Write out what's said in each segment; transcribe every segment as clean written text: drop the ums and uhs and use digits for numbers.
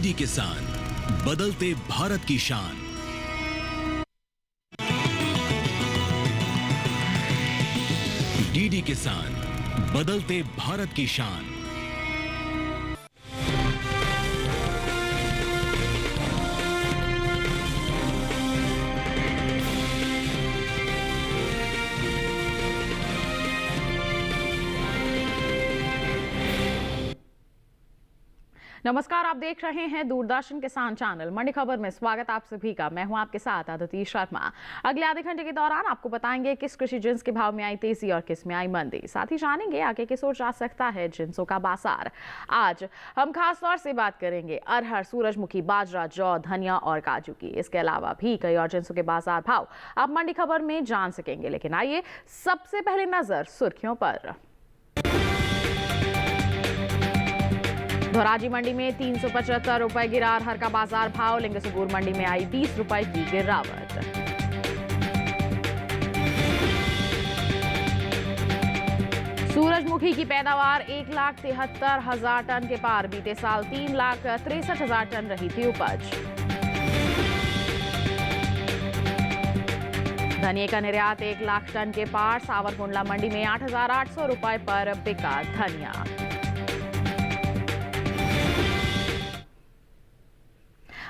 DD किसान, बदलते भारत की शान। डीडी किसान, बदलते भारत की शान। नमस्कार, आप देख रहे हैं दूरदर्शन किसान चैनल। मंडी खबर में स्वागत आप सभी का। मैं हूं आपके साथ अदिति शर्मा। अगले आधे घंटे के दौरान आपको बताएंगे किस कृषि जिन्स के भाव में आई तेजी और किस में आई मंदी। साथ ही जानेंगे आगे किस ओर जा सकता है जिन्सों का बाजार। आज हम खास तौर से बात करेंगे अरहर, सूरजमुखी, बाजरा, जौ, धनिया और काजू की। इसके अलावा भी कई और जिन्सों के बाजार भाव आप मंडी खबर में जान सकेंगे। लेकिन आइए सबसे पहले नजर सुर्खियों पर। धोराजी मंडी में 375 रुपए गिरा अरहर का बाजार भाव। लिंगसुगुर मंडी में आई 20 रुपए की गिरावट। सूरजमुखी की पैदावार 1,73,000 टन के पार। बीते साल 3,63,000 टन रही थी उपज। धनिया का निर्यात 1 लाख टन के पार। सावरकुंडला मंडी में 8,800 रुपए पर बिका धनिया।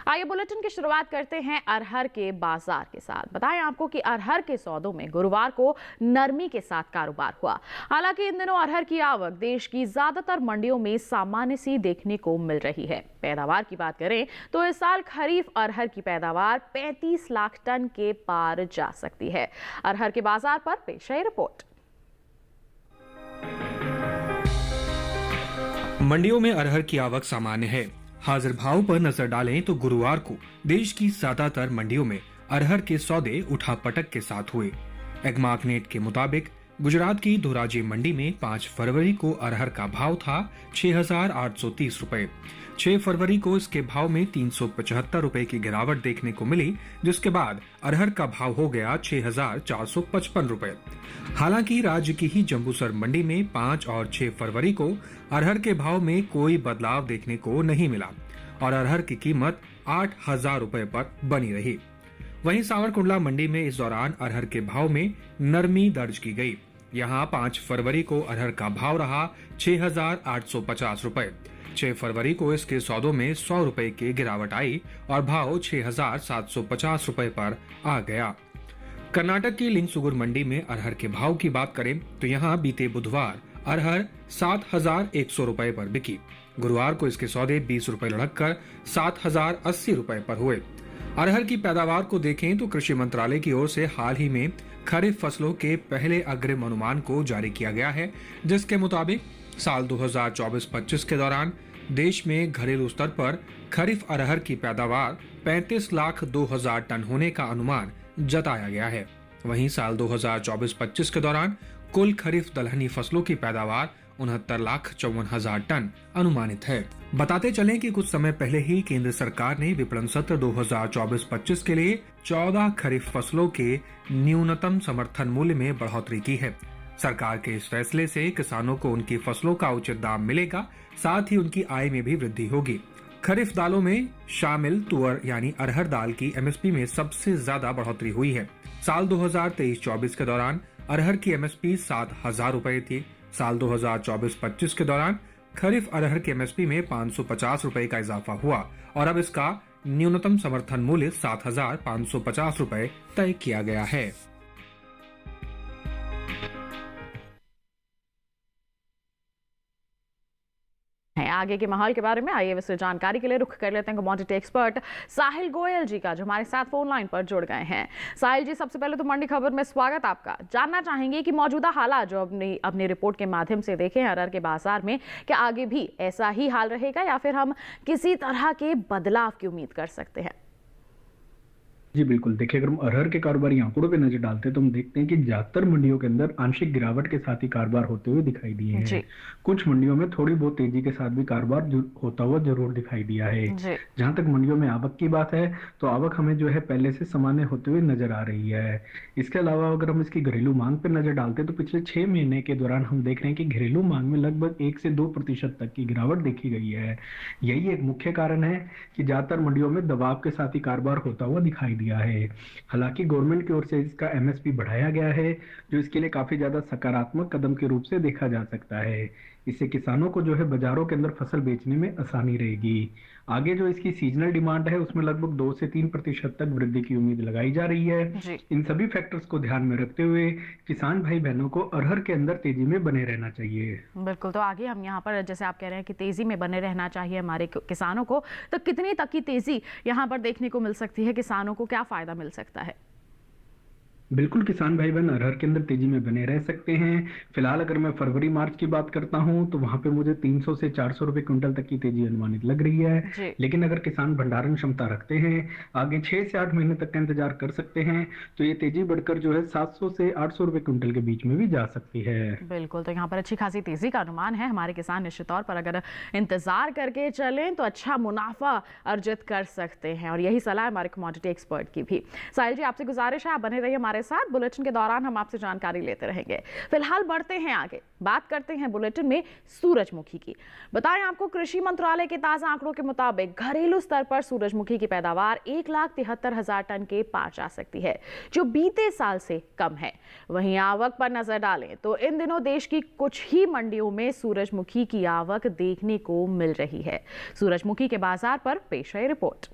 आइए बुलेटिन की शुरुआत करते हैं अरहर के बाजार के साथ। बताएं आपको कि अरहर के सौदों में गुरुवार को नरमी के साथ कारोबार हुआ। हालांकि इन दिनों अरहर की आवक देश की ज्यादातर मंडियों में सामान्य सी देखने को मिल रही है। पैदावार की बात करें तो इस साल खरीफ अरहर की पैदावार 35 लाख टन के पार जा सकती है। अरहर के बाजार पर पेश है रिपोर्ट। मंडियों में अरहर की आवक सामान्य है। हाजिर भाव पर नजर डालें तो गुरुवार को देश की ज्यादातर मंडियों में अरहर के सौदे उठापटक के साथ हुए। एग्मार्कनेट के मुताबिक गुजरात की धोराजी मंडी में 5 फरवरी को अरहर का भाव था 6,830 रुपए। 6 फरवरी को इसके भाव में 375 रुपए की गिरावट देखने को मिली, जिसके बाद अरहर का भाव हो गया 6,455 रुपए। हालांकि राज्य की ही जम्बूसर मंडी में 5 और 6 फरवरी को अरहर के भाव में कोई बदलाव देखने को नहीं मिला और अरहर की कीमत 8,000 रुपए पर बनी रही। वहीं सावरकुंडला मंडी में इस दौरान अरहर के भाव में नरमी दर्ज की गई। यहां 5 फरवरी को अरहर का भाव रहा 6,850 रुपए। 6 फरवरी को इसके सौदों में 100 रुपए की गिरावट आई और भाव 6,750 रुपए पर आ गया। कर्नाटक की लिंगसुगुर मंडी में अरहर के भाव की बात करें तो यहां बीते बुधवार अरहर 7,100 रुपए पर बिकी। गुरुवार को इसके सौदे 20 रुपए लढ़ककर 7,080 रुपए पर हुए। अरहर की पैदावार को देखें तो कृषि मंत्रालय की ओर से हाल ही में खरीफ फसलों के पहले अग्रिम अनुमान को जारी किया गया है, जिसके मुताबिक साल 2024-25 के दौरान देश में घरेलू स्तर पर खरीफ अरहर की पैदावार 35,02,000 टन होने का अनुमान जताया गया है। वहीं साल 2024-25 के दौरान कुल खरीफ दलहनी फसलों की पैदावार 69,54,000 टन अनुमानित है। बताते चलें कि कुछ समय पहले ही केंद्र सरकार ने विपणन सत्र 2024-25 के लिए 14 खरीफ फसलों के न्यूनतम समर्थन मूल्य में बढ़ोतरी की है। सरकार के इस फैसले से किसानों को उनकी फसलों का उचित दाम मिलेगा, साथ ही उनकी आय में भी वृद्धि होगी। खरीफ दालों में शामिल तुअर यानी अरहर दाल की एमएसपी में सबसे ज्यादा बढ़ोतरी हुई है। साल 2023-24 के दौरान अरहर की एमएसपी 7,000 रुपए थी। साल 2024-25 के दौरान खरीफ अरहर की एमएसपी में 550 रुपए का इजाफा हुआ और अब इसका न्यूनतम समर्थन मूल्य 7,550 रुपए तय किया गया है। आगे के माहौल के बारे में आइए विस्तृत जानकारी के लिए रुख कर लेते हैं कमोडिटी एक्सपर्ट साहिल गोयल जी का, जो हमारे साथ फोन लाइन पर जुड़ गए हैं। साहिल जी, सबसे पहले तो मंडी खबर में स्वागत आपका। जानना चाहेंगे कि मौजूदा हालात जो अपनी रिपोर्ट के माध्यम से देखे हैं अरहर के बाजार में, क्या आगे भी ऐसा ही हाल रहेगा या फिर हम किसी तरह के बदलाव की उम्मीद कर सकते हैं? जी बिल्कुल, देखिए अगर हम अरहर के कारोबारी आंकड़ों पे नजर डालते हैं तो हम देखते हैं कि ज्यादातर मंडियों के अंदर आंशिक गिरावट के साथ ही कारोबार होते हुए दिखाई दिए हैं। जी। कुछ मंडियों में थोड़ी बहुत तेजी के साथ भी कारोबार होता हुआ जरूर दिखाई दिया है। जी। जहां तक मंडियों में आवक की बात है तो आवक हमें जो है पहले से सामान्य होते हुए नजर आ रही है। इसके अलावा अगर हम इसकी घरेलू मांग पर नजर डालते हैं तो पिछले 6 महीने के दौरान हम देख रहे हैं कि घरेलू मांग में लगभग 1 से 2% तक की गिरावट देखी गई है। यही एक मुख्य कारण है कि ज्यादातर मंडियों में दबाव के साथ ही कारोबार होता हुआ दिखाई दिया है। हालांकि गवर्नमेंट की ओर से इसका एमएसपी बढ़ाया गया है, जो इसके लिए काफी ज्यादा सकारात्मक कदम के रूप से देखा जा सकता है। इससे किसानों को जो है बाजारों के अंदर फसल बेचने में आसानी रहेगी। आगे जो इसकी सीजनल डिमांड है उसमें लगभग 2 से 3% तक वृद्धि की उम्मीद लगाई जा रही है। जी। इन सभी फैक्टर्स को ध्यान में रखते हुए किसान भाई बहनों को अरहर के अंदर तेजी में बने रहना चाहिए। बिल्कुल, तो आगे हम यहाँ पर जैसे आप कह रहे हैं कि तेजी में बने रहना चाहिए हमारे किसानों को, तो कितनी तक की तेजी यहाँ पर देखने को मिल सकती है? किसानों को क्या फायदा मिल सकता है? बिल्कुल, किसान भाई बहन अरहर के अंदर तेजी में बने रह सकते हैं। फिलहाल अगर मैं फरवरी मार्च की बात करता हूं तो वहां पे मुझे 300 से 400 रुपए क्विंटल तक की तेजी अनुमानित लग रही है। जी। लेकिन अगर किसान भंडारण क्षमता रखते हैं, आगे 6 से 8 महीने तक का इंतजार कर सकते हैं, तो ये तेजी बढ़कर जो है 700 से 800 रुपए क्विंटल के बीच में भी जा सकती है। बिल्कुल, तो यहाँ पर अच्छी खासी तेजी का अनुमान है। हमारे किसान निश्चित तौर पर अगर इंतजार करके चलें तो अच्छा मुनाफा अर्जित कर सकते हैं, और यही सलाह है हमारे कमोडिटी एक्सपर्ट की भी। साहिल जी, आपसे गुजारिश है आप बने रहिए हमारे साथ, बुलेटिन के दौरान हम आपसे जानकारी लेते रहेंगे। फिलहाल बढ़ते हैं आगे, बात करते हैं बुलेटिन में सूरजमुखी की। बताएं आपको, कृषि मंत्रालय के ताजा आंकड़ों के मुताबिक घरेलू स्तर पर सूरजमुखी की पैदावार 1,73,000 टन के पार जा सकती है, जो बीते साल से कम है। वहीं आवक पर नजर डालें तो इन दिनों देश की कुछ ही मंडियों में सूरजमुखी की आवक देखने को मिल रही है। सूरजमुखी के बाजार पर पेश है रिपोर्ट।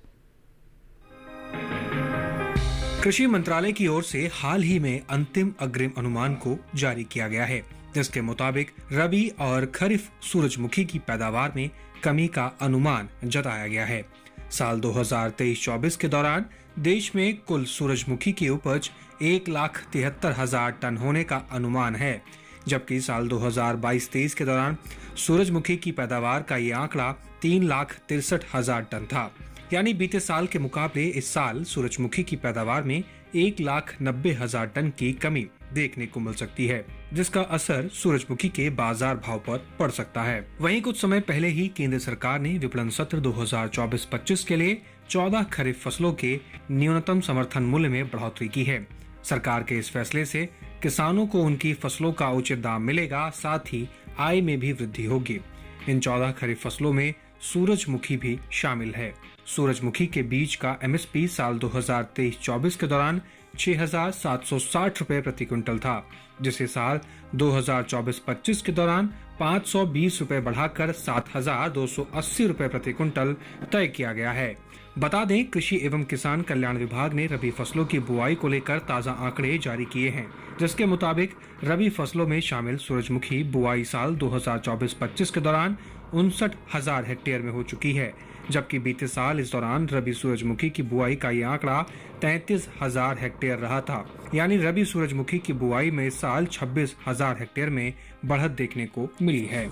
कृषि मंत्रालय की ओर से हाल ही में अंतिम अग्रिम अनुमान को जारी किया गया है, जिसके मुताबिक रबी और खरीफ सूरजमुखी की पैदावार में कमी का अनुमान जताया गया है। साल 2023-24 के दौरान देश में कुल सूरजमुखी की उपज 1,73,000 टन होने का अनुमान है, जबकि साल 2022-23 के दौरान सूरजमुखी की पैदावार का ये आंकड़ा 3,63,000 टन था। यानी बीते साल के मुकाबले इस साल सूरजमुखी की पैदावार में 1,90,000 टन की कमी देखने को मिल सकती है, जिसका असर सूरजमुखी के बाजार भाव पर पड़ सकता है। वहीं कुछ समय पहले ही केंद्र सरकार ने विपणन सत्र 2024-25 के लिए 14 खरीफ फसलों के न्यूनतम समर्थन मूल्य में बढ़ोतरी की है। सरकार के इस फैसले से किसानों को उनकी फसलों का उचित दाम मिलेगा, साथ ही आय में भी वृद्धि होगी। इन 14 खरीफ फसलों में सूरजमुखी भी शामिल है। सूरजमुखी के बीज का एमएसपी साल 2023-24 के दौरान 6,760 रुपए प्रति क्विंटल था, जिसे साल 2024-25 के दौरान 520 रुपए बढ़ाकर 7,280 रुपए प्रति क्विंटल तय किया गया है। बता दें, कृषि एवं किसान कल्याण विभाग ने रबी फसलों की बुआई को लेकर ताजा आंकड़े जारी किए हैं, जिसके मुताबिक रबी फसलों में शामिल सूरजमुखी बुआई साल 2024-25 के दौरान 59,000 हेक्टेयर में हो चुकी है, जबकि बीते साल इस दौरान रबी सूरजमुखी की बुआई का ये आंकड़ा 33,000 हेक्टेयर रहा था। यानी रबी सूरजमुखी की बुआई में इस साल 26,000 हेक्टेयर में बढ़त देखने को मिली है।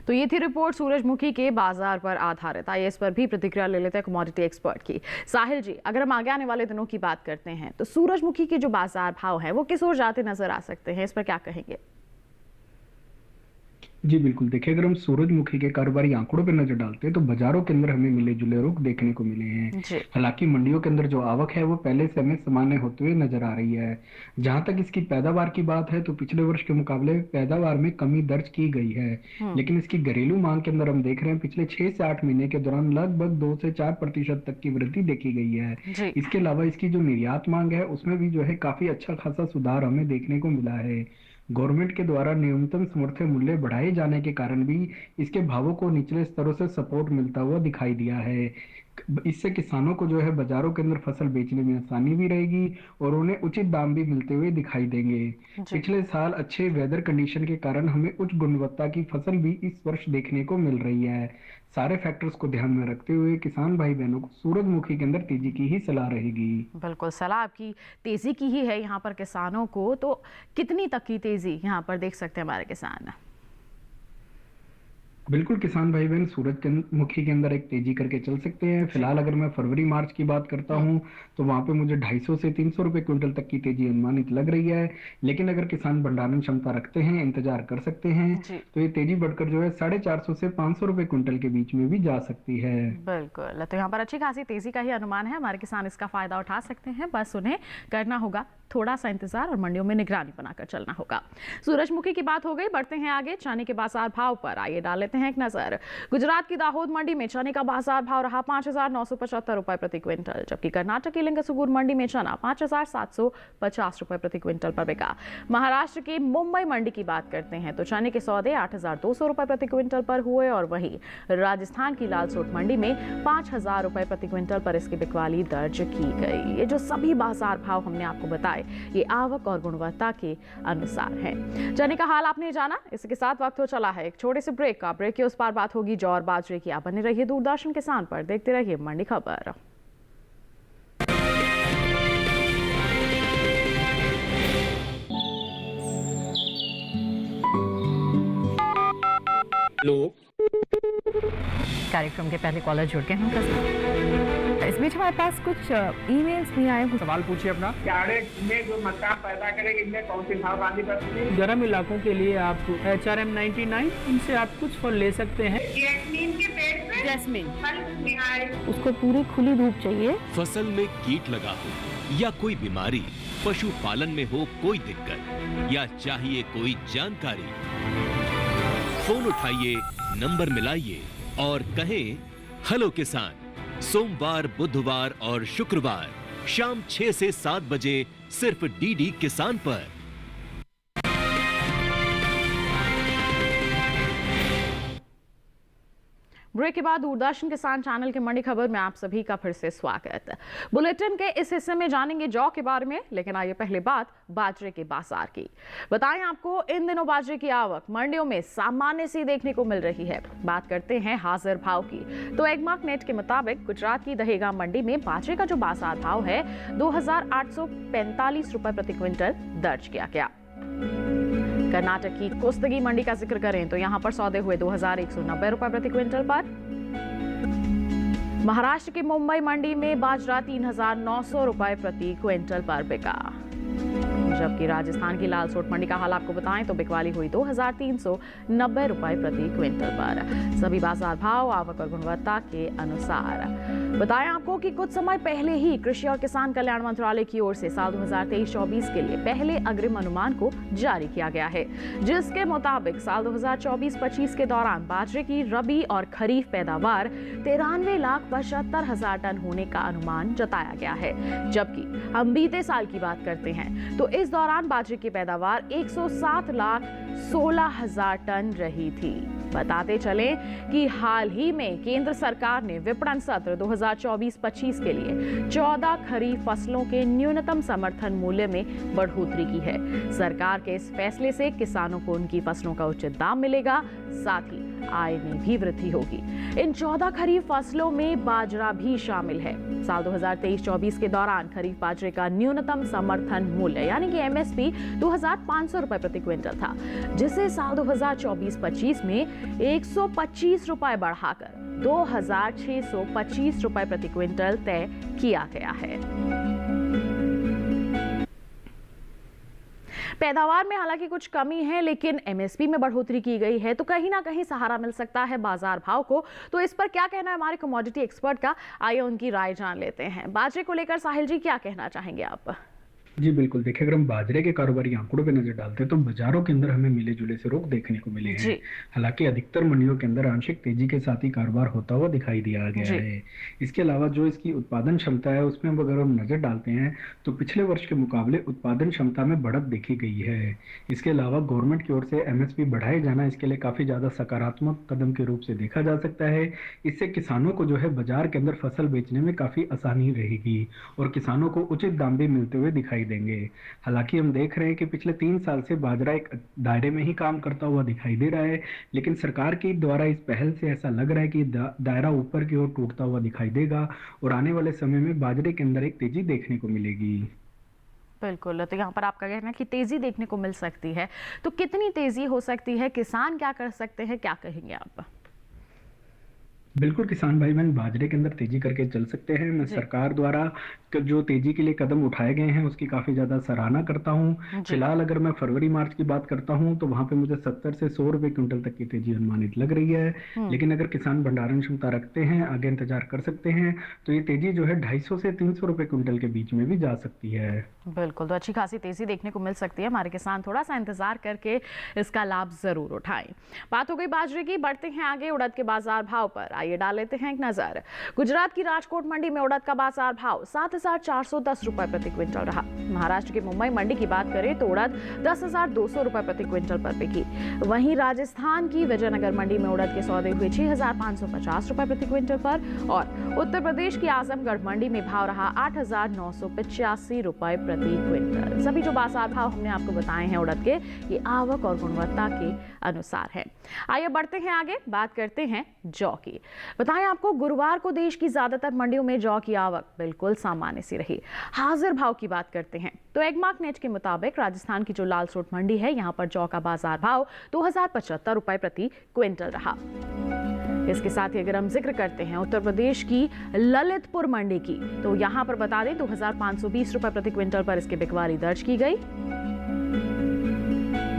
तो ये थी रिपोर्ट सूरजमुखी के बाजार पर आधारित। आइए इस पर भी प्रतिक्रिया ले लेते हैं कमोडिटी एक्सपर्ट की। साहिल जी, अगर हम आगे आने वाले दिनों की बात करते हैं तो सूरजमुखी के जो बाजार भाव है वो किस ओर जाते नजर आ सकते हैं, इस पर क्या कहेंगे? जी बिल्कुल, देखिए अगर हम सूरजमुखी के कारोबारी आंकड़ों पर नजर डालते हैं तो बाजारों के अंदर हमें मिले जुले रुख देखने को मिले हैं। जी। हालांकि मंडियों के अंदर जो आवक है वो पहले से हमें सामान्य होते हुए नजर आ रही है। जहां तक इसकी पैदावार की बात है तो पिछले वर्ष के मुकाबले पैदावार में कमी दर्ज की गई है, लेकिन इसकी घरेलू मांग के अंदर हम देख रहे हैं पिछले 6 से 8 महीने के दौरान लगभग 2 से 4% तक की वृद्धि देखी गई है। जी। इसके अलावा इसकी जो निर्यात मांग है उसमें भी जो है काफी अच्छा खासा सुधार हमें देखने को मिला है। गवर्नमेंट के द्वारा न्यूनतम समर्थन मूल्य बढ़ाए जाने के कारण भी इसके भावों को निचले स्तरों से सपोर्ट मिलता हुआ दिखाई दिया है। इससे किसानों को जो है बाजारों के अंदर फसल बेचने में आसानी भी रहेगी और उन्हें उचित दाम भी मिलते हुए दिखाई देंगे। पिछले साल अच्छे वेदर कंडीशन के कारण हमें उच्च गुणवत्ता की फसल भी इस वर्ष देखने को मिल रही है। सारे फैक्टर्स को ध्यान में रखते हुए किसान भाई बहनों को सूरजमुखी के अंदर तेजी की ही सलाह रहेगी। बिल्कुल, सलाह आपकी तेजी की ही है यहाँ पर किसानों को। तो कितनी तक की तेजी यहाँ पर देख सकते हैं हमारे किसान? बिल्कुल किसान भाई बहन सूरजमुखी के अंदर एक तेजी करके चल सकते हैं। फिलहाल अगर मैं फरवरी मार्च की बात करता हूं तो वहां पे मुझे 250 से 300 रुपए क्विंटल तक की तेजी अनुमानित लग रही है। लेकिन अगर किसान भंडारण क्षमता रखते हैं, इंतजार कर सकते हैं, जी तो ये तेजी बढ़कर जो है 450 से 500 रुपए क्विंटल के बीच में भी जा सकती है। बिल्कुल, तो यहाँ पर अच्छी खासी तेजी का ही अनुमान है। हमारे किसान इसका फायदा उठा सकते हैं, बस उन्हें करना होगा थोड़ा सा इंतजार और मंडियों में निगरानी बनाकर चलना होगा। सूरजमुखी की बात हो गई, बढ़ते हैं आगे चने के बाजार भाव पर। आइए डाल लेते हैं एक नजर। गुजरात की दाहोद मंडी में चने का बाजार भाव रहा 5,975 रुपए प्रति क्विंटल, जबकि कर्नाटक की लिंगसुगूर मंडी में चना 5,750 रुपए प्रति क्विंटल पर बिका। महाराष्ट्र की मुंबई मंडी की बात करते हैं तो चने के सौदे 8,200 रुपए प्रति क्विंटल पर हुए और वहीं राजस्थान की लालसोट मंडी में 5,000 रुपए प्रति क्विंटल पर इसकी बिकवाली दर्ज की गई। ये जो सभी बाजार भाव हमने आपको बताए, ये आवक और गुणवत्ता के अनुसार हैं। चने का हाल आपने जाना, इसके साथ वक्त हो चला है एक छोटे से ब्रेक का। ब्रेक के उस पार बात होगी जौ और बाजरे की। आप बने रहिए दूरदर्शन किसान पर, देखते रहिए मंडी खबर। लोग कार्यक्रम के पहले कॉलर जुड़ गए हैं। इस बीच हमारे पास कुछ ईमेल्स भी आए हैं। सवाल पूछिए अपना। चारे में जो मक्का पैदा करेंगे इनमें कौन सी भाव आंधी पड़ती है? गर्म इलाकों के लिए आप HRM 99 इनसे आप कुछ फल ले सकते हैं। जैस्मीन के पेड़ पे जैस्मिन, फल निहार उसको पूरी खुली धूप चाहिए। फसल में कीट लगा हो या कोई बीमारी, पशुपालन में हो कोई दिक्कत या चाहिए कोई जानकारी, फोन उठाइए, नंबर मिलाइए और कहें हेलो किसान। सोमवार, बुधवार और शुक्रवार शाम 6 से 7 बजे सिर्फ डीडी किसान पर। ब्रेक के बाद दूरदर्शन किसान चैनल के मंडी खबर में आप सभी का फिर से स्वागत। बुलेटिन के इस हिस्से में जानेंगे जौ के बारे में, लेकिन आइए पहले बात बाजरे के बाजार की। बताएं आपको इन दिनों बाजरे की आवक मंडियों में सामान्य सी देखने को मिल रही है। बात करते हैं हाजिर भाव की तो एगमार्क नेट के मुताबिक गुजरात की दहेगाम मंडी में बाजरे का जो बाजार भाव है 2,845 रुपए प्रति क्विंटल दर्ज किया गया। कर्नाटक की कुस्तगी मंडी का जिक्र करें तो यहां पर सौदे हुए 2,190 रुपए प्रति क्विंटल पर। महाराष्ट्र की मुंबई मंडी में बाजरा 3,900 रुपए प्रति क्विंटल पर बिका। जबकि राजस्थान की लालसोट मंडी का हाल आपको बताएं तो बिकवाली हुई 2,390 रुपए प्रति क्विंटल पर। सभी बाजार भाव आवक और गुणवत्ता के अनुसार। बताएं आपको कि कुछ समय पहले ही कृषि और किसान कल्याण मंत्रालय की ओर से साल 2023-24 के लिए पहले अग्रिम अनुमान को जारी किया गया है, जिसके मुताबिक साल 2024-25 के दौरान बाजरे की रबी और खरीफ पैदावार 93,75,000 टन होने का अनुमान जताया गया है। जबकि हम बीते साल की बात करते हैं तो इस दौरान बाजरे की पैदावार 107,16,000 टन रही थी। बताते चले कि हाल ही में केंद्र सरकार ने विपणन सत्र 2024-25 के लिए 14 खरीफ फसलों के न्यूनतम समर्थन मूल्य में बढ़ोतरी की है। सरकार के इस फैसले से किसानों को उनकी फसलों का उचित दाम मिलेगा, साथ ही आय में भी वृद्धि होगी। इन 14 खरीफ फसलों में बाजरा भी शामिल है। साल 2023-24 के दौरान खरीफ बाजरे का न्यूनतम समर्थन मूल्य यानी कि MSP 2,500 रुपए प्रति क्विंटल था, जिसे साल 2024-25 में 125 रुपए बढ़ाकर 2,625 रुपए प्रति क्विंटल तय किया गया है। पैदावार में हालांकि कुछ कमी है, लेकिन MSP में बढ़ोतरी की गई है तो कहीं ना कहीं सहारा मिल सकता है बाजार भाव को। तो इस पर क्या कहना है हमारे कमोडिटी एक्सपर्ट का, आइए उनकी राय जान लेते हैं। बाजरे को लेकर साहिल जी क्या कहना चाहेंगे आप? जी बिल्कुल, देखिए अगर हम बाजरे के कारोबारी आंकड़ों पे नजर डालते हैं तो बाजारों के अंदर हमें मिले जुले से रुख देखने को मिले हैं। हालांकि अधिकतर मंडियों के अंदर आंशिक तेजी के साथ ही कारोबार होता हुआ दिखाई दिया गया है। इसके अलावा जो इसकी उत्पादन क्षमता है उसमें अगर हम नजर डालते हैं तो पिछले वर्ष के मुकाबले उत्पादन क्षमता में बढ़त देखी गई है। इसके अलावा गवर्नमेंट की ओर से MSP बढ़ाए जाना इसके लिए काफी ज्यादा सकारात्मक कदम के रूप से देखा जा सकता है। इससे किसानों को जो है बाजार के अंदर फसल बेचने में काफी आसानी रहेगी और किसानों को उचित दाम भी मिलते हुए दिखाई देंगे। हालांकि हम देख रहे हैं कि पिछले 3 साल से बाजरा एक दायरे में ही काम करता हुआ दिखाई दे रहा है, लेकिन सरकार के द्वारा इस पहल से ऐसा लग रहा है कि दायरा ऊपर की ओर टूटता हुआ दिखाई देगा और आने वाले समय में बाजरे के अंदर एक तेजी देखने को मिलेगी। बिल्कुल, तो यहाँ पर आपका कहना है कि तेजी देखने को मिल सकती है, तो कितनी तेजी हो सकती है, किसान क्या कर सकते हैं, क्या कहेंगे आप? बिल्कुल किसान भाई बहन बाजरे के अंदर तेजी करके चल सकते हैं। मैं सरकार द्वारा जो तेजी के लिए कदम उठाए गए हैं उसकी काफी ज्यादा सराहना करता हूं। फिलहाल अगर मैं फरवरी मार्च की बात करता हूं तो वहां पे मुझे 70 से 100 रुपए क्विंटल तक की तेजी अनुमानित लग रही है। लेकिन अगर किसान भंडारण क्षमता रखते हैं, आगे इंतजार कर सकते हैं, तो ये तेजी जो है 250 से 300 रुपए क्विंटल के बीच में भी जा सकती है। बिल्कुल, तो अच्छी खासी तेजी देखने को मिल सकती है। हमारे किसान थोड़ा सा इंतजार करके इसका लाभ जरूर उठाएं। बात हो गई बाजरे की, बढ़ते हैं आगे उड़द के बाजार भाव पर। आइए डाल लेते हैं एक नजर। गुजरात की राजकोट मंडी में उड़द का बाजार भाव 7,410 रुपए प्रति क्विंटल रहा। महाराष्ट्र की मुंबई मंडी की बात करें तो उड़द 10,200 रुपए प्रति क्विंटल पर बिकी। वहीं राजस्थान की विजयनगर मंडी में उड़द के सौदे हुए 6,550 रुपए प्रति क्विंटल पर और उत्तर प्रदेश की आजमगढ़ मंडी में भाव रहा 8,985 रुपए प्रति क्विंटल। सभी जो बाजार भाव हमने आपको बताए हैं उड़द के, ये आवक और गुणवत्ता के अनुसार है। आइए बढ़ते हैं आगे, बात करते हैं जौ की। बताएं आपको, गुरुवार को देश की ज्यादातर मंडियों में जौ की आवक बिल्कुल सामान्य सी रही। हाजिर भाव की बात करते हैं तो एगमार्क नेट के मुताबिक राजस्थान की जो लालसोट मंडी है, यहां पर जौ का बाजार भाव 2,075 रुपए प्रति क्विंटल रहा। इसके साथ ही अगर हम जिक्र करते हैं उत्तर प्रदेश की ललितपुर मंडी की, तो यहां पर बता दें 2,520 रुपए प्रति क्विंटल पर इसकी बिकवाली दर्ज की गई।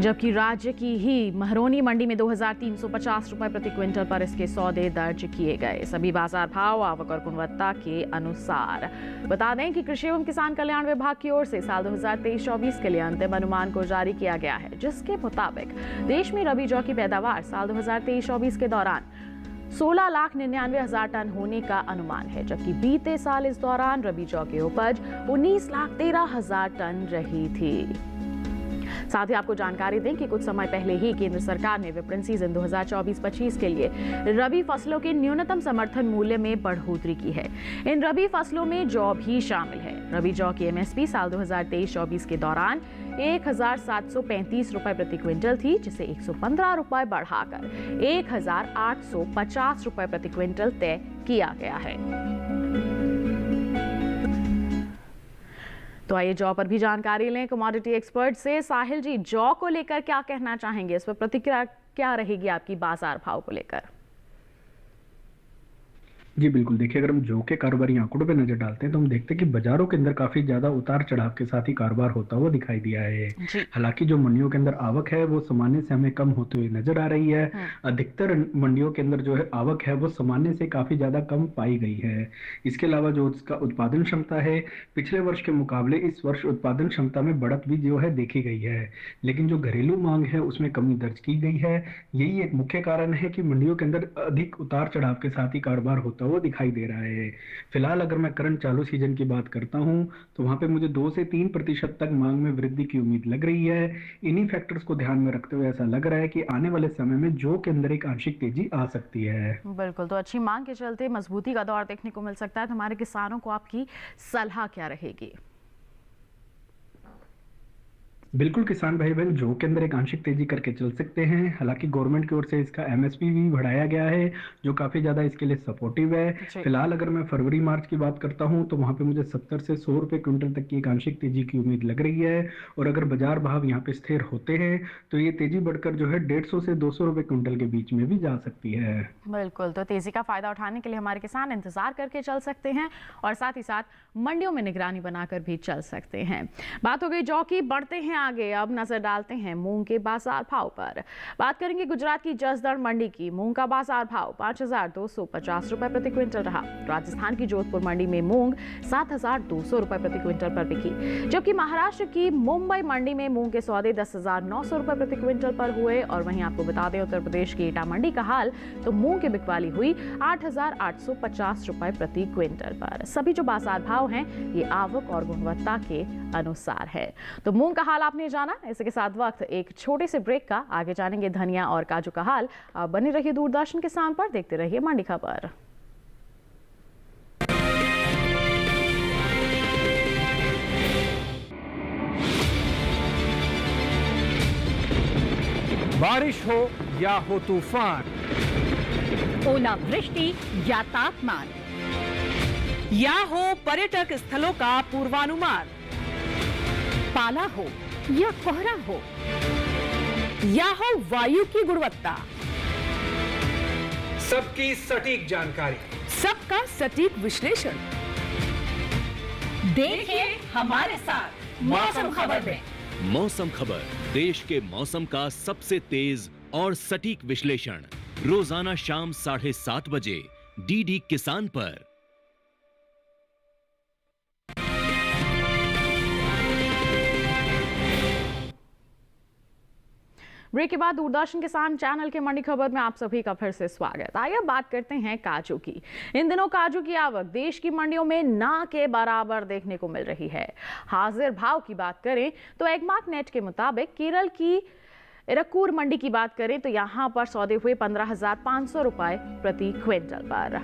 जबकि राज्य की ही महरौनी मंडी में 2,350 रुपए प्रति क्विंटल पर इसके सौदे दर्ज किए गए। सभी बाजार भाव आवक और गुणवत्ता के अनुसार। बता दें कि कृषि एवं किसान कल्याण विभाग की ओर से साल 2023-24 के लिए अंतिम अनुमान को जारी किया गया है, जिसके मुताबिक देश में रबी जौ की पैदावार साल 2023-24 के दौरान 16,99,000 टन होने का अनुमान है, जबकि बीते साल इस दौरान रबी जौ की उपज 19,13,000 टन रही थी। साथ ही आपको जानकारी दें कि कुछ समय पहले ही केंद्र सरकार ने विपणन सीजन 2024-25 के लिए रबी फसलों के न्यूनतम समर्थन मूल्य में बढ़ोतरी की है। इन रबी फसलों में जौ भी शामिल है। रबी जौ की एमएसपी साल 2023-24 के दौरान 1,735 रुपए प्रति क्विंटल थी, जिसे 115 रुपए बढ़ाकर 1,850 रुपए प्रति क्विंटल तय किया गया है। तो आइए जौ पर भी जानकारी लें कमोडिटी एक्सपर्ट से। साहिल जी, जौ को लेकर क्या कहना चाहेंगे? इस पर प्रतिक्रिया क्या रहेगी आपकी बाजार भाव को लेकर? जी बिल्कुल, देखिए अगर हम जौ के कारोबारी आंकड़ों पे नजर डालते हैं तो हम देखते हैं कि बाजारों के अंदर काफी ज्यादा उतार चढ़ाव के साथ ही कारोबार होता हुआ दिखाई दिया है। हालांकि जो मंडियों के अंदर आवक है वो सामान्य से हमें कम होते हुए नजर आ रही है। अधिकतर मंडियों के अंदर जो है आवक है वो सामान्य से काफी ज्यादा कम पाई गई है। इसके अलावा जो उसका उत्पादन क्षमता है, पिछले वर्ष के मुकाबले इस वर्ष उत्पादन क्षमता में बढ़त भी जो है देखी गई है, लेकिन जो घरेलू मांग है उसमें कमी दर्ज की गई है। यही एक मुख्य कारण है कि मंडियों के अंदर अधिक उतार चढ़ाव के साथ ही कारोबार होता वो दिखाई दे रहा है। फिलहाल अगर मैं करंट चालू सीजन की बात करता हूं तो वहां पे मुझे 2 से 3% तक मांग में वृद्धि की उम्मीद लग रही है। इन्हीं फैक्टर्स को ध्यान में रखते हुए ऐसा लग रहा है कि आने वाले समय में जौ के अंदर एक आंशिक तेजी आ सकती है। बिल्कुल, तो अच्छी मांग के चलते मजबूती का दौर देखने को मिल सकता है। तो हमारे किसानों को आपकी सलाह क्या रहेगी? बिल्कुल किसान भाई बहन जौ के अंदर एक आंशिक तेजी करके चल सकते हैं। हालांकि गवर्नमेंट की ओर से इसका एमएसपी भी बढ़ाया गया है, जो काफी ज्यादा इसके लिए सपोर्टिव है। फिलहाल अगर मैं फरवरी मार्च की बात करता हूं तो वहां पे मुझे 70 से 100 रुपए क्विंटल तक की एक आंशिक तेजी की उम्मीद लग रही है। और अगर बाजार भाव यहाँ पे स्थिर होते हैं तो ये तेजी बढ़कर जो है 150 से 200 रुपए क्विंटल के बीच में भी जा सकती है। बिल्कुल, तो तेजी का फायदा उठाने के लिए हमारे किसान इंतजार करके चल सकते हैं और साथ ही साथ मंडियों में निगरानी बनाकर भी चल सकते हैं। बात हो गई जौ की, बढ़ते हैं आगे। अब नजर डालते हैं मूंग के बाजार भाव पर। बात करेंगे गुजरात की जसदण मंडी की। मूंग का बाजार भाव 5,250 रुपए प्रति क्विंटल रहा। राजस्थान की जोधपुर मंडी में मूंग 7,200 रुपए प्रति क्विंटल पर बिकी, जबकि महाराष्ट्र की मुंबई मंडी में मूंग के सौदे 10,900 रुपए प्रति क्विंटल पर हुए। और वहीं आपको बता दें उत्तर प्रदेश की एटा मंडी का हाल, तो मूंग की बिकवाली हुई 8,850 रुपए प्रति क्विंटल पर। सभी जो बाजार भाव हैं ये आवक और गुणवत्ता के अनुसार है। तो मूंग का हाल आपने जाना। इसी के साथ वक्त एक छोटे से ब्रेक का, आगे जानेंगे धनिया और काजू का हाल। आप बने रहिए दूरदर्शन किसान पर, देखते रहिए मंडी खबर। बारिश हो या हो तूफान, ओलावृष्टि या तापमान, या हो पर्यटक स्थलों का पूर्वानुमान, पाला हो या कोहरा हो, या हो वायु की गुणवत्ता, सबकी सटीक जानकारी, सबका सटीक विश्लेषण। देखिए हमारे साथ मौसम खबर में। मौसम खबर, देश के मौसम का सबसे तेज और सटीक विश्लेषण रोजाना शाम 7:30 बजे डीडी किसान पर। ब्रेक के बाद दूरदर्शन किसान चैनल के मंडी खबर में आप सभी का फिर से स्वागत। आइए बात करते हैं काजू की। इन दिनों काजू की आवक देश की मंडियों में ना के बराबर देखने को मिल रही है। हाजिर भाव की बात करें तो एगमार्क नेट के मुताबिक केरल की इरक्कूर मंडी की बात करें तो यहां पर सौदे हुए 15,500 रुपए प्रति क्विंटल पर।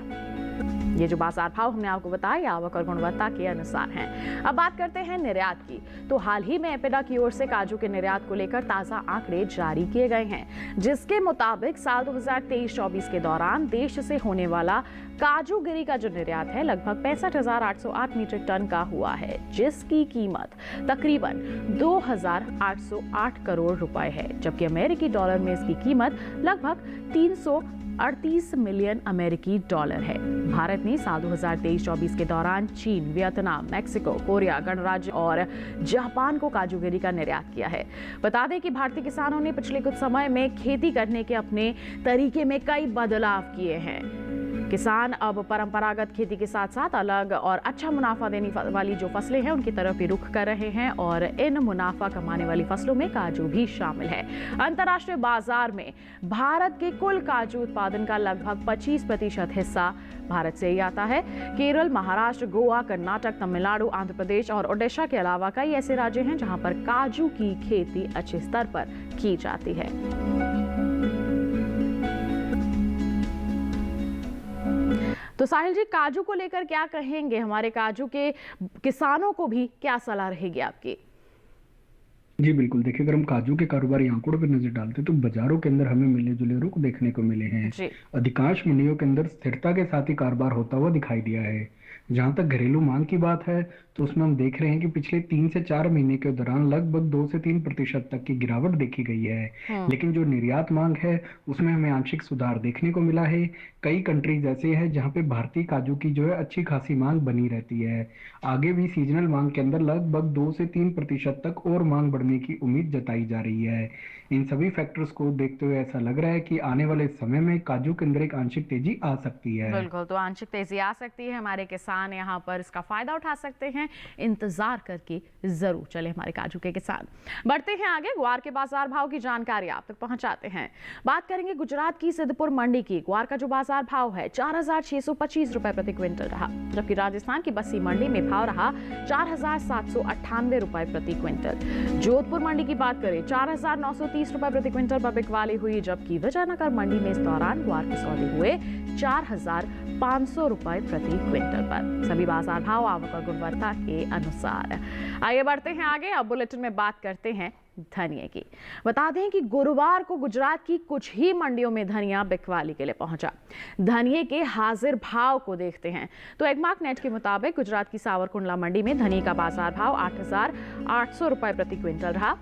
ये जो बाजार भाव हमने आपको बताया आवक और गुणवत्ता के अनुसार हैं। अब बात करते हैं निर्यात की। तो हाल ही में एपेडा की ओर से काजू के निर्यात को लेकर ताजा आंकड़े जारी किए गए हैं, जिसके मुताबिक साल 2023-24 के दौरान देश से होने वाला काजू गिरी का जो निर्यात है लगभग 65,808 मीट्रिक टन का हुआ है, जिसकी कीमत तकरीबन 2,808 करोड़ रुपए है, जबकि अमेरिकी डॉलर में इसकी कीमत लगभग 338 मिलियन अमेरिकी डॉलर है। भारत ने साल 2023-24 के दौरान चीन, वियतनाम, मैक्सिको, कोरिया, गणराज्य और जापान को काजूगिरी का निर्यात किया है। बता दें कि भारतीय किसानों ने पिछले कुछ समय में खेती करने के अपने तरीके में कई बदलाव किए हैं। किसान अब परंपरागत खेती के साथ साथ अलग और अच्छा मुनाफा देने वाली जो फसलें हैं उनकी तरफ भी रुख कर रहे हैं और इन मुनाफा कमाने वाली फसलों में काजू भी शामिल है। अंतर्राष्ट्रीय बाजार में भारत के कुल काजू उत्पादन का लगभग 25% हिस्सा भारत से ही आता है। केरल, महाराष्ट्र, गोवा, कर्नाटक, तमिलनाडु, आंध्र प्रदेश और ओडिशा के अलावा कई ऐसे राज्य हैं जहां पर काजू की खेती अच्छे स्तर पर की जाती है। तो साहिल जी, काजू को लेकर क्या कहेंगे? हमारे काजू के किसानों को भी क्या सलाह रहेगी आपकी? जी बिल्कुल, देखिए अगर हम काजू के कारोबारी आंकड़ों पर नजर डालते तो बाजारों के अंदर हमें मिले जुले रुख देखने को मिले हैं। अधिकांश मंडियों के अंदर स्थिरता के साथ ही कारोबार होता हुआ दिखाई दिया है। जहां तक घरेलू मांग की बात है तो उसमें हम देख रहे हैं कि पिछले 3 से 4 महीने के दौरान लगभग 2 से 3% तक की गिरावट देखी गई है। लेकिन जो निर्यात मांग है उसमें हमें आंशिक सुधार देखने को मिला है। कई कंट्रीज ऐसे हैं जहां पे भारतीय काजू की जो है अच्छी खासी मांग बनी रहती है। आगे भी सीजनल मांग के अंदर लगभग 2 से 3% तक और मांग बढ़ने की उम्मीद जताई जा रही है। इन सभी फैक्टर्स को देखते हुए ऐसा लग रहा है कि आने वाले समय में काजू के अंदर एक आंशिक तेजी आ सकती है। बिल्कुल, तो आंशिक तेजी आ सकती है। हमारे किसान यहाँ पर इसका फायदा उठा सकते हैं। इंतजार करके जरूर चले हमारे काजू के किसान। बढ़ते हैं आगे, ग्वार के बाजार भाव की जानकारी आप तक पहुंचाते हैं। बात करेंगे गुजरात की सिद्धपुर मंडी की। ग्वार का जो बाजार भाव है 4,625 रुपए प्रति क्विंटल रहा, जबकि राजस्थान की बस्सी मंडी में भाव रहा 4,798 रुपए प्रति क्विंटल। जोधपुर मंडी की बात करें 4,930 रुपए प्रति क्विंटल पर बिकवाली हुई, जबकि विजयनगर मंडी में इस दौरान ग्वार के सौदे हुए 4,500 रुपए प्रति क्विंटल पर। सभी बाजार भाव आवक और गुणवत्ता के अनुसार। आइए बढ़ते हैं आगे। अब बुलेटिन में बात करते हैं धनिये की। बता दें कि गुरुवार को गुजरात की कुछ ही मंडियों में धनिया बिकवाली के लिए पहुंचा। धनिये के हाजिर भाव को देखते हैं तो एगमार्क नेट के मुताबिक गुजरात की सावरकुंडला मंडी में धनिये का बाजार भाव 8,800 रुपए प्रति क्विंटल रहा।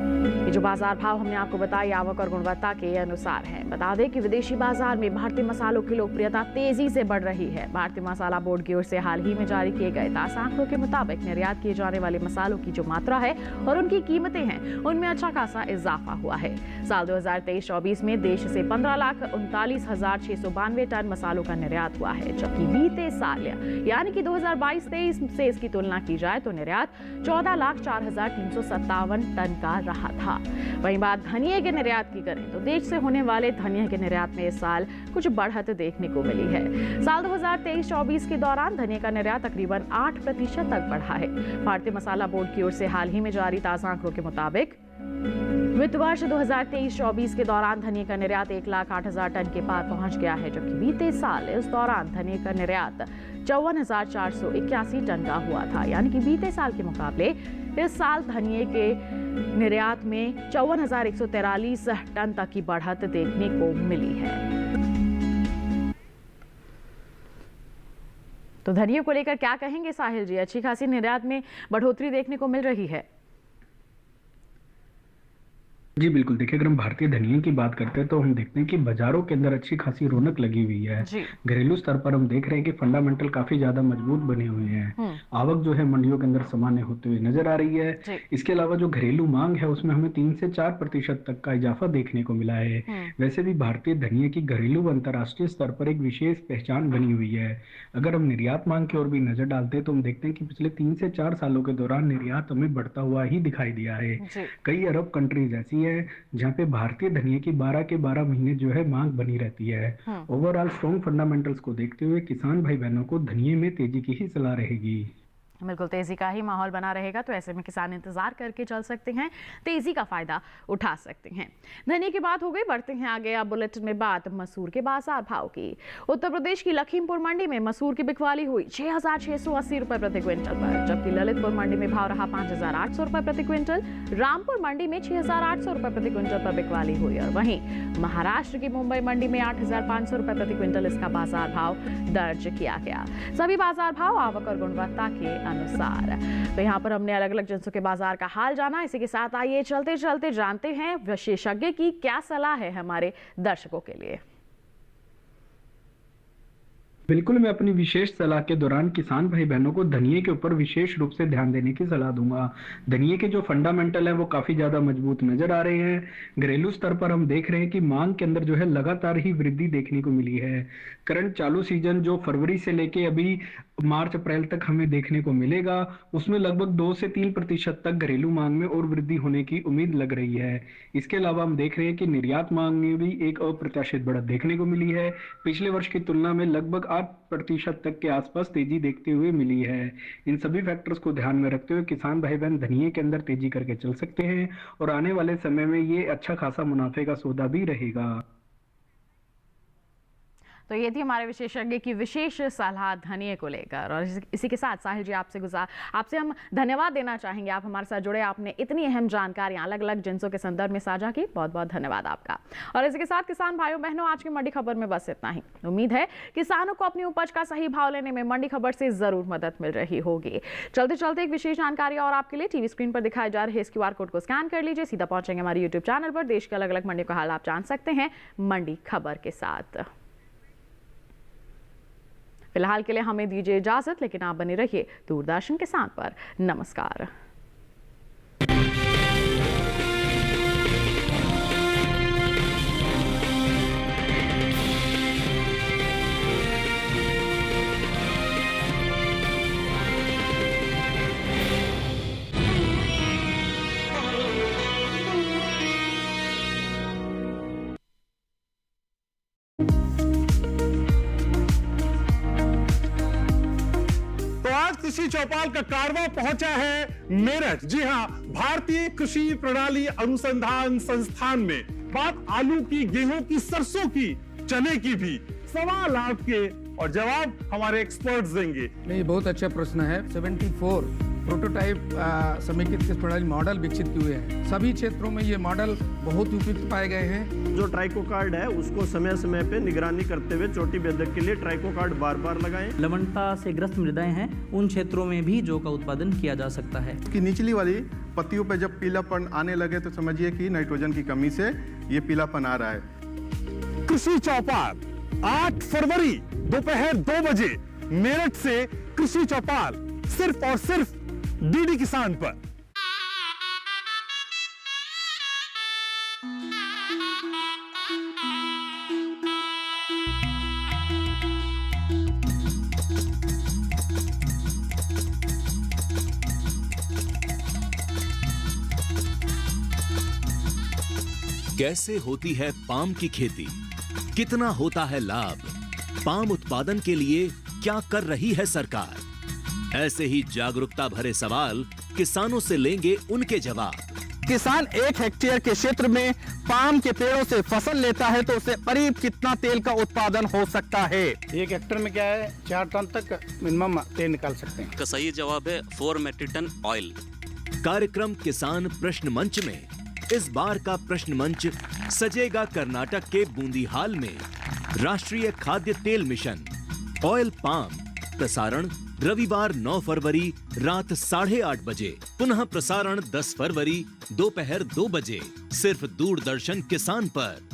ये जो बाजार भाव हमने आपको बताया आवक और गुणवत्ता के अनुसार है। बता दें कि विदेशी बाजार में भारतीय मसालों की लोकप्रियता तेजी से बढ़ रही है। भारतीय मसाला बोर्ड की ओर से हाल ही में जारी किए गए ताजा आंकड़ों के मुताबिक निर्यात किए जाने वाले मसालों की जो मात्रा है और उनकी कीमतें हैं उनमें अच्छा खासा इजाफा हुआ है। साल 2023-24 में देश से 15,39,692 टन मसालों का निर्यात हुआ है, जबकि बीते साल यानी कि 2022-23 से इसकी तुलना की जाए तो निर्यात 14,04,357 टन का रहा था। वहीं बात धनिये के निर्यात की करें तो देश से होने वाले धनिये के निर्यात में इस साल कुछ बढ़त देखने को मिली है। साल 2023-24 के दौरान धनिये का निर्यात तकरीबन 8% तक बढ़ा है। भारतीय मसाला बोर्ड की ओर से हाल ही में जारी ताजा आंकड़ों के मुताबिक वित्त वर्ष 2023-24 के दौरान धनिये का निर्यात 1,08,000 टन के पार पहुंच गया है, जबकि बीते साल इस दौरान धनिये का निर्यात 54,481 टन का हुआ था। यानी कि बीते साल के मुकाबले इस साल धनिये के निर्यात में 54,143 टन तक की बढ़त देखने को मिली है। तो धनिये को लेकर क्या कहेंगे साहिल जी? अच्छी खासी निर्यात में बढ़ोतरी देखने को मिल रही है। जी बिल्कुल, देखिए अगर हम भारतीय धनिये की बात करते हैं तो हम देखते हैं कि बाजारों के अंदर अच्छी खासी रौनक लगी हुई है। जी। घरेलू स्तर पर हम देख रहे हैं कि फंडामेंटल काफी ज्यादा मजबूत बने हुए हैं। आवक जो है मंडियों के अंदर सामान्य होते हुए नजर आ रही है। जी। इसके अलावा जो घरेलू मांग है उसमें हमें 3 से 4% तक का इजाफा देखने को मिला है। वैसे भी भारतीय धनिये की घरेलू व अंतर्राष्ट्रीय स्तर पर एक विशेष पहचान बनी हुई है। अगर हम निर्यात मांग की ओर भी नजर डालते हैं तो हम देखते हैं कि पिछले 3 से 4 सालों के दौरान निर्यात हमें बढ़ता हुआ ही दिखाई दिया है। कई अरब कंट्रीज ऐसी है जहां पे भारतीय धनिये की 12 के 12 महीने जो है मांग बनी रहती है। ओवरऑल स्ट्रॉन्ग फंडामेंटल्स को देखते हुए किसान भाई बहनों को धनिये में तेजी की ही सलाह रहेगी। बिल्कुल तेजी का ही माहौल बना रहेगा, तो ऐसे में किसान इंतजार करके चल सकते हैं, तेजी का फायदा उठा सकते हैं। धनिये की बात हो गई, बढ़ते हैं आगे। अब बुलेटिन में बात मसूर के बाजार भाव की। उत्तर प्रदेश की लखीमपुर मंडी में मसूर की बिकवाली हुई 6,680 रुपए प्रति क्विंटल पर, जबकि ललितपुर मंडी में भाव रहा 5,800 रुपए प्रति क्विंटल। रामपुर मंडी में 6,800 रुपए प्रति क्विंटल पर बिकवाली हुई और वहीं महाराष्ट्र की मुंबई मंडी में 8,500 रुपए प्रति क्विंटल इसका बाजार भाव दर्ज किया गया। सभी बाजार भाव आवक और गुणवत्ता के अनुसार। तो यहाँ पर हमने अलग अलग जिंसों के बाजार का हाल जाना। इसी के साथ आइए चलते चलते जानते हैं विशेषज्ञ की क्या सलाह है हमारे दर्शकों के लिए। बिल्कुल, मैं अपनी विशेष सलाह के दौरान किसान भाई बहनों को धनिये के ऊपर विशेष रूप से ध्यान देने की सलाह दूंगा। धनिये के जो फंडामेंटल है वो काफी ज्यादा मजबूत नजर आ रहे हैं। घरेलू स्तर पर हम देख रहे हैं कि मांग के अंदर जो है लगातार ही वृद्धि देखने को मिली है। करंट चालू सीजन जो फरवरी से लेके अभी मार्च अप्रैल तक हमें देखने को मिलेगा, उसमें लगभग 2 से 3% तक घरेलू मांग में और वृद्धि होने की उम्मीद लग रही है। इसके अलावा हम देख रहे हैं कि निर्यात मांग में भी एक अप्रत्याशित बढ़त देखने को मिली है। पिछले वर्ष की तुलना में लगभग 8% तक के आसपास तेजी देखते हुए मिली है। इन सभी फैक्टर्स को ध्यान में रखते हुए किसान भाई बहन धनिये के अंदर तेजी करके चल सकते हैं और आने वाले समय में ये अच्छा खासा मुनाफे का सौदा भी रहेगा। तो ये थी हमारे विशेषज्ञ की विशेष सलाह धनिये को लेकर। और इसी के साथ साहिल जी आपसे हम धन्यवाद देना चाहेंगे। आप हमारे साथ जुड़े, आपने इतनी अहम जानकारियां अलग अलग जिंसों के संदर्भ में साझा की, बहुत बहुत धन्यवाद आपका। और इसी के साथ किसान भाइयों बहनों, आज की मंडी खबर में बस इतना ही। उम्मीद है किसानों को अपनी उपज का सही भाव लेने में मंडी खबर से जरूर मदद मिल रही होगी। चलते चलते एक विशेष जानकारी और आपके लिए। टीवी स्क्रीन पर दिखाए जा रहे इस QR कोड को स्कैन कर लीजिए, सीधा पहुंचेंगे हमारे YouTube चैनल पर। देश के अलग अलग मंडी का हाल आप जान सकते हैं मंडी खबर के साथ। फिलहाल के लिए हमें दीजिए इजाजत, लेकिन आप बने रहिए दूरदर्शन किसान पर। नमस्कार। कृषि चौपाल का कारवां पहुंचा है मेरठ। जी हां, भारतीय कृषि प्रणाली अनुसंधान संस्थान में। बात आलू की, गेहूं की, सरसों की, चने की भी। सवाल आपके और जवाब हमारे एक्सपर्ट्स देंगे। नहीं, बहुत अच्छा प्रश्न है। 74 प्रोटोटाइप समेकित कृषि प्रणाली मॉडल विकसित हुए हैं। सभी क्षेत्रों में ये मॉडल बहुत उपयुक्त पाए गए हैं। जो ट्राइको कार्ड है उसको समय समय पे निगरानी करते हुए चोटी बेधक के लिए ट्राइको कार्ड बार बार लगाएं। लवणता से ग्रस्त मृदाएं हैं, उन क्षेत्रों में भी जौ का उत्पादन किया जा सकता है। इसकी निचली वाली पत्तियों पे जब पीलापन आने लगे तो समझिए कि नाइट्रोजन की कमी से ये पीलापन आ रहा है। कृषि चौपाल 8 फरवरी दोपहर 2 बजे मेरठ से कृषि चौपाल सिर्फ और सिर्फ डीडी किसान पर। कैसे होती है पाम की खेती, कितना होता है लाभ, पाम उत्पादन के लिए क्या कर रही है सरकार? ऐसे ही जागरूकता भरे सवाल किसानों से लेंगे उनके जवाब। किसान 1 हेक्टेयर के क्षेत्र में पाम के पेड़ों से फसल लेता है तो उसे करीब कितना तेल का उत्पादन हो सकता है? 1 हेक्टेयर में क्या है, 4 टन तक मिनिमम तेल निकाल सकते हैं। का सही जवाब है 4 मेट्रिक टन ऑयल। कार्यक्रम किसान प्रश्न मंच में इस बार का प्रश्न मंच सजेगा कर्नाटक के बूंदीहाल में राष्ट्रीय खाद्य तेल मिशन ऑयल पाम। प्रसारण रविवार 9 फरवरी रात 8:30 बजे, पुनः प्रसारण 10 फरवरी दोपहर 2 बजे, सिर्फ दूरदर्शन किसान पर।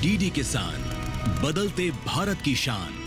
डीडी किसान, बदलते भारत की शान।